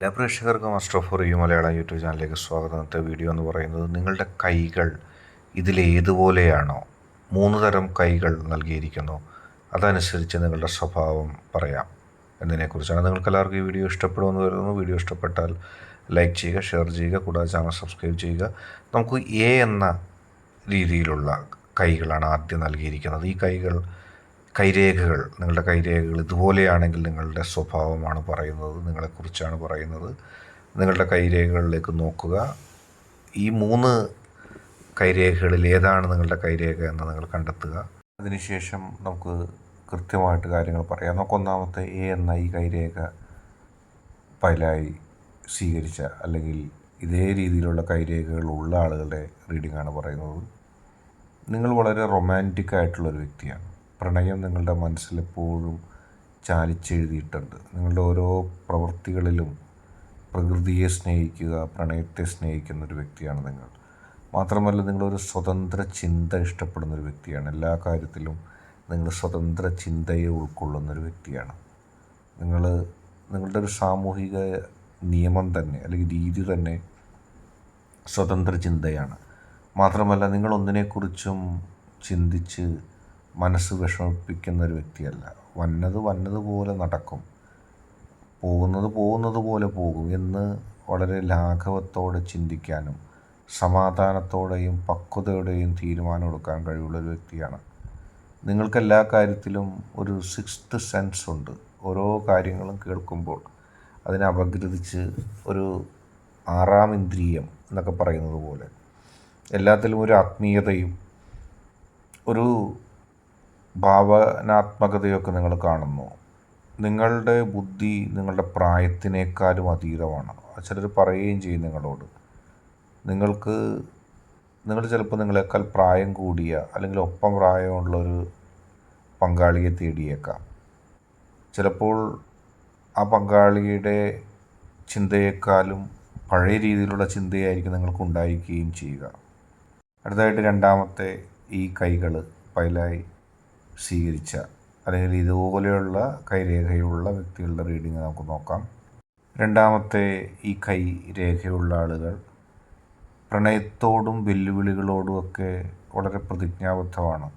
എല്ലാ പ്രേക്ഷകർക്കും master of review Malayalam YouTube ചാനലിലേക്ക് സ്വാഗതം. ഇന്നത്തെ വീഡിയോ എന്ന് പറയുന്നത് നിങ്ങളുടെ കൈകൾ ഇതിലേതുപോലെയാണോ, 3 തരം കൈകൾ നൽകിയിരിക്കുന്നു, അതനുസരിച്ച് നിങ്ങളുടെ സ്വഭാവം പറയാം എന്നതിനെക്കുറിച്ചാണ്. നിങ്ങൾക്ക് എല്ലാവർക്കും ഈ വീഡിയോ ഇഷ്ടപ്പെടുമെന്ന് കരുതുന്നു. വീഡിയോ ഇഷ്ടപ്പെട്ടാൽ ലൈക്ക് ചെയ്യുക, ഷെയർ ചെയ്യുക, കൂടാതെ ചാനൽ സബ്സ്ക്രൈബ് ചെയ്യുക. നമുക്ക് എ എന്ന രീതിയിലുള്ള കൈകളാണ് ആദ്യം നൽകിയിരിക്കുന്നത്. ഈ കൈരേഖകൾ, നിങ്ങളുടെ കൈരേഖകൾ ഇതുപോലെയാണെങ്കിൽ നിങ്ങളുടെ സ്വഭാവമാണ് പറയുന്നത്, നിങ്ങളെക്കുറിച്ചാണ് പറയുന്നത്. നിങ്ങളുടെ കൈരേഖകളിലേക്ക് നോക്കുക. ഈ 3 കൈരേഖകളിൽ ഏതാണ് നിങ്ങളുടെ കൈരേഖ എന്ന് നിങ്ങൾ കണ്ടെത്തുക. അതിനുശേഷം നമുക്ക് കൃത്യമായിട്ട് കാര്യങ്ങൾ പറയാം. നമുക്ക് ഒന്നാമത്തെ എ എന്ന ഈ കൈരേഖ ഫയലായി സ്വീകരിച്ച അല്ലെങ്കിൽ ഇതേ രീതിയിലുള്ള കൈരേഖകൾ ഉള്ള ആളുകളുടെ റീഡിംഗാണ് പറയുന്നത്. നിങ്ങൾ വളരെ റൊമാൻറ്റിക് ആയിട്ടുള്ളൊരു വ്യക്തിയാണ്. പ്രണയം നിങ്ങളുടെ മനസ്സിലെപ്പോഴും ചാലിച്ചെഴുതിയിട്ടുണ്ട്. നിങ്ങളുടെ ഓരോ പ്രവൃത്തികളിലും പ്രകൃതിയെ സ്നേഹിക്കുക, പ്രണയത്തെ സ്നേഹിക്കുന്നൊരു വ്യക്തിയാണ് നിങ്ങൾ. മാത്രമല്ല, നിങ്ങളൊരു സ്വതന്ത്ര ചിന്ത ഇഷ്ടപ്പെടുന്നൊരു വ്യക്തിയാണ്. എല്ലാ കാര്യത്തിലും നിങ്ങൾ സ്വതന്ത്ര ചിന്തയെ ഉൾക്കൊള്ളുന്നൊരു വ്യക്തിയാണ്. നിങ്ങളുടെ ഒരു സാമൂഹിക നിയമം തന്നെ അല്ലെങ്കിൽ രീതി തന്നെ സ്വതന്ത്ര ചിന്തയാണ്. മാത്രമല്ല, നിങ്ങളൊന്നിനെക്കുറിച്ചും ചിന്തിച്ച് മനസ്സ് വിഷമിപ്പിക്കുന്നൊരു വ്യക്തിയല്ല. വന്നതുപോലെ നടക്കും, പോകുന്നത് പോലെ പോകും എന്ന് വളരെ ലാഘവത്തോടെ ചിന്തിക്കാനും സമാധാനത്തോടെയും പക്വതയോടെയും തീരുമാനമെടുക്കാൻ കഴിവുള്ളൊരു വ്യക്തിയാണ്. നിങ്ങൾക്ക് എല്ലാ കാര്യത്തിലും ഒരു 6th സെൻസ് ഉണ്ട്. ഓരോ കാര്യങ്ങളും കേൾക്കുമ്പോൾ അതിനെ അപഗ്രഥിച്ച് ഒരു 6ാം ഇന്ദ്രിയം എന്നൊക്കെ പറയുന്നത് പോലെ എല്ലാത്തിലും ഒരു ആത്മീയതയും ഒരു ഭാവനാത്മകതയൊക്കെ നിങ്ങൾ കാണുന്നു. നിങ്ങളുടെ ബുദ്ധി നിങ്ങളുടെ പ്രായത്തിനേക്കാളും അതീതമാണ്. ചിലർ പറയുകയും ചെയ്യും നിങ്ങളോട്. നിങ്ങൾ ചിലപ്പോൾ നിങ്ങളെക്കാൾ പ്രായം കൂടിയ അല്ലെങ്കിൽ ഒപ്പം പ്രായമുള്ളൊരു പങ്കാളിയെ തേടിയേക്കാം. ചിലപ്പോൾ ആ പങ്കാളിയുടെ ചിന്തയേക്കാളും പഴയ രീതിയിലുള്ള ചിന്തയായിരിക്കും നിങ്ങൾക്കുണ്ടായിരിക്കുകയും ചെയ്യുക. അടുത്തതായിട്ട് രണ്ടാമത്തെ ഈ കൈകൾ ഫയലായി സ്വീകരിച്ച അല്ലെങ്കിൽ ഇതുപോലെയുള്ള കൈരേഖയുള്ള വ്യക്തികളുടെ റീഡിങ് നമുക്ക് നോക്കാം. രണ്ടാമത്തെ ഈ കൈരേഖയുള്ള ആളുകൾ പ്രണയത്തോടും വെല്ലുവിളികളോടുമൊക്കെ വളരെ പ്രതിജ്ഞാബദ്ധമാണ്.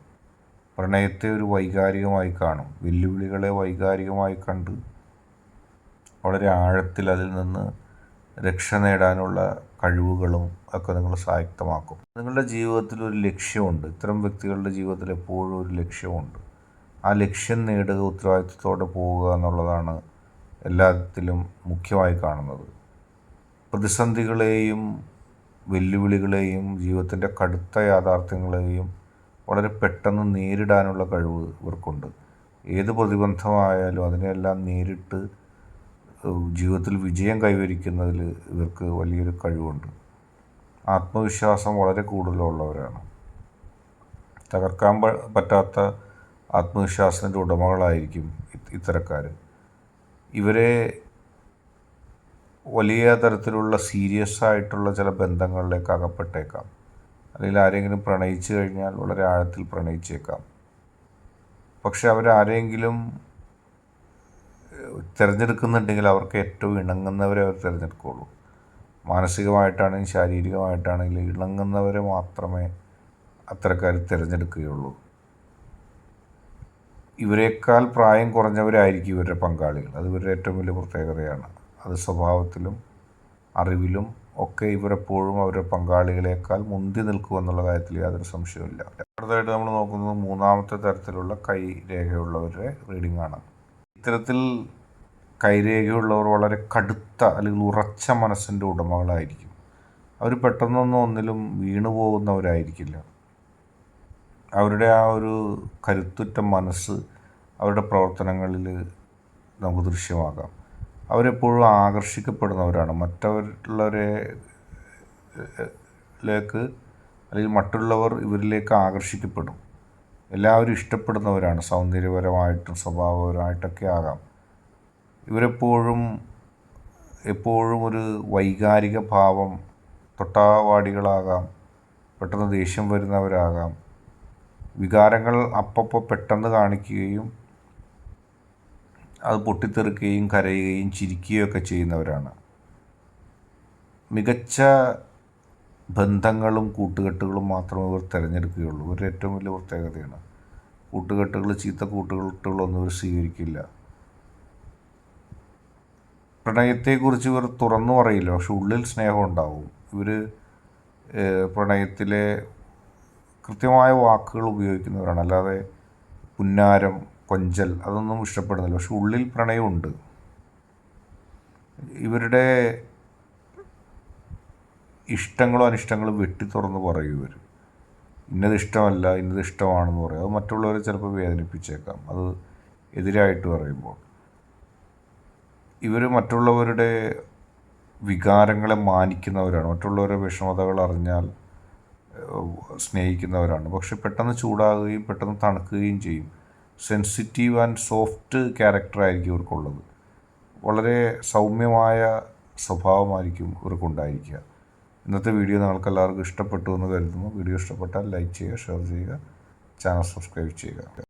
പ്രണയത്തെ ഒരു വൈകാരികമായി കാണും, വെല്ലുവിളികളെ വൈകാരികമായി കണ്ട് വളരെ ആഴത്തിൽ അതിൽ നിന്ന് രക്ഷ നേടാനുള്ള കഴിവുകളും ഒക്കെ നിങ്ങൾ സ്വായത്തമാക്കും. നിങ്ങളുടെ ജീവിതത്തിൽ ഒരു ലക്ഷ്യമുണ്ട്. ഇത്തരം വ്യക്തികളുടെ ജീവിതത്തിൽ എപ്പോഴും ഒരു ലക്ഷ്യമുണ്ട്. ആ ലക്ഷ്യം നേടുക, ഉത്തരവാദിത്വത്തോടെ പോവുക എന്നുള്ളതാണ് എല്ലാത്തിലും മുഖ്യമായി കാണുന്നത്. പ്രതിസന്ധികളെയും വെല്ലുവിളികളെയും ജീവിതത്തിൻ്റെ കടുത്ത യാഥാർത്ഥ്യങ്ങളെയും വളരെ പെട്ടെന്ന് നേരിടാനുള്ള കഴിവ് ഇവർക്കുണ്ട്. ഏത് പ്രതിബന്ധമായാലും അതിനെല്ലാം നേരിട്ട് ജീവിതത്തിൽ വിജയം കൈവരിക്കുന്നതിൽ ഇവർക്ക് വലിയൊരു കഴിവുണ്ട്. ആത്മവിശ്വാസം വളരെ കൂടുതലുള്ളവരാണ്. തകർക്കാൻ പറ്റാത്ത ആത്മവിശ്വാസത്തിൻ്റെ ഉടമകളായിരിക്കും ഇത്തരക്കാർ. ഇവരെ വലിയ തരത്തിലുള്ള സീരിയസ് ആയിട്ടുള്ള ചില ബന്ധങ്ങളിലേക്ക് അകപ്പെട്ടേക്കാം. അല്ലെങ്കിൽ ആരെങ്കിലും പ്രണയിച്ചു കഴിഞ്ഞാൽ വളരെ ആഴത്തിൽ പ്രണയിച്ചേക്കാം. പക്ഷെ അവരാരെങ്കിലും തിരഞ്ഞെടുക്കുന്നുണ്ടെങ്കിൽ അവർക്ക് ഏറ്റവും ഇണങ്ങുന്നവരെ അവർ തിരഞ്ഞെടുക്കുകയുള്ളൂ. മാനസികമായിട്ടാണെങ്കിലും ശാരീരികമായിട്ടാണെങ്കിലും ഇണങ്ങുന്നവരെ മാത്രമേ അത്തരക്കാർ തിരഞ്ഞെടുക്കുകയുള്ളൂ. ഇവരെക്കാൾ പ്രായം കുറഞ്ഞവരായിരിക്കും ഇവരുടെ പങ്കാളികൾ. അത് ഇവരുടെ ഏറ്റവും വലിയ പ്രത്യേകതയാണ്. അത് സ്വഭാവത്തിലും അറിവിലും ഒക്കെ ഇവരെപ്പോഴും അവരുടെ പങ്കാളികളെക്കാൾ മുന്തി നിൽക്കുമെന്നുള്ള കാര്യത്തിൽ യാതൊരു സംശയവുമില്ല. അടുത്തതായിട്ട് നമ്മൾ നോക്കുന്നത് 3ാമത്തെ തരത്തിലുള്ള കൈരേഖയുള്ളവരുടെ റീഡിംഗ് ആണ്. ഇത്തരത്തിൽ കൈരേഖയുള്ളവർ വളരെ കടുത്ത അല്ലെങ്കിൽ ഉറച്ച മനസ്സിൻ്റെ ഉടമകളായിരിക്കും. അവർ പെട്ടെന്നൊന്നും ഒന്നിലും വീണു പോകുന്നവരായിരിക്കില്ല. അവരുടെ ആ ഒരു കരുത്തുറ്റ മനസ്സ് അവരുടെ പ്രവർത്തനങ്ങളിൽ നമുക്ക് ദൃശ്യമാകാം. അവരെപ്പോഴും ആകർഷിക്കപ്പെടുന്നവരാണ്. മറ്റുള്ളവരിലേക്ക് അല്ലെങ്കിൽ മറ്റുള്ളവർ ഇവരിലേക്ക് ആകർഷിക്കപ്പെടും. എല്ലാവരും ഇഷ്ടപ്പെടുന്നവരാണ്. സൗന്ദര്യപരമായിട്ടും സ്വഭാവപരമായിട്ടൊക്കെ ആകാം. എപ്പോഴും ഒരു വൈകാരിക ഭാവം തൊട്ടാവാടികളാകാം. പെട്ടെന്ന് ദേഷ്യം വരുന്നവരാകാം. വികാരങ്ങൾ അപ്പോൾ പെട്ടെന്ന് കാണിക്കുകയും അത് പൊട്ടിത്തെറിക്കുകയും കരയുകയും ചിരിക്കുകയൊക്കെ ചെയ്യുന്നവരാണ്. മികച്ച ബന്ധങ്ങളും കൂട്ടുകെട്ടുകളും മാത്രമേ ഇവർ തിരഞ്ഞെടുക്കുകയുള്ളൂ. ഇവരുടെ ഏറ്റവും വലിയ പ്രത്യേകതയാണ്. ചീത്ത കൂട്ടുകെട്ടുകളൊന്നും ഇവർ സ്വീകരിക്കില്ല. പ്രണയത്തെക്കുറിച്ച് ഇവർ തുറന്നു പറയില്ല, പക്ഷെ ഉള്ളിൽ സ്നേഹം ഉണ്ടാവും. ഇവർ പ്രണയത്തിലെ കൃത്യമായ വാക്കുകൾ ഉപയോഗിക്കുന്നവരാണ്. അല്ലാതെ പുന്നാരം, കൊഞ്ചൽ അതൊന്നും ഇഷ്ടപ്പെടുന്നില്ല. പക്ഷെ ഉള്ളിൽ പ്രണയമുണ്ട്. ഇവരുടെ ഇഷ്ടങ്ങളും അനിഷ്ടങ്ങളും വെട്ടി തുറന്ന് പറയും. ഇവർ ഇന്നത് ഇഷ്ടമല്ല, ഇന്നത് ഇഷ്ടമാണെന്ന് പറയും. അത് മറ്റുള്ളവരെ ചിലപ്പോൾ വേദനിപ്പിച്ചേക്കാം, അത് എതിരായിട്ട് പറയുമ്പോൾ. ഇവർ മറ്റുള്ളവരുടെ വികാരങ്ങളെ മാനിക്കുന്നവരാണ്. മറ്റുള്ളവരുടെ വിഷമതകൾ അറിഞ്ഞാൽ സ്നേഹിക്കുന്നവരാണ്. പക്ഷെ പെട്ടെന്ന് ചൂടാകുകയും പെട്ടെന്ന് തണുക്കുകയും ചെയ്യും. സെൻസിറ്റീവ് ആൻഡ് സോഫ്റ്റ് ക്യാരക്ടറായിരിക്കും ഇവർക്കുള്ളത്. വളരെ സൗമ്യമായ സ്വഭാവമായിരിക്കും ഇവർക്കുണ്ടായിരിക്കുക. ഇന്നത്തെ വീഡിയോ നിങ്ങൾക്ക് എല്ലാവർക്കും ഇഷ്ടപ്പെട്ടു എന്ന് കരുതുന്നു. വീഡിയോ ഇഷ്ടപ്പെട്ടാൽ ലൈക്ക് ചെയ്യുക, ഷെയർ ചെയ്യുക, ചാനൽ സബ്സ്ക്രൈബ് ചെയ്യുക.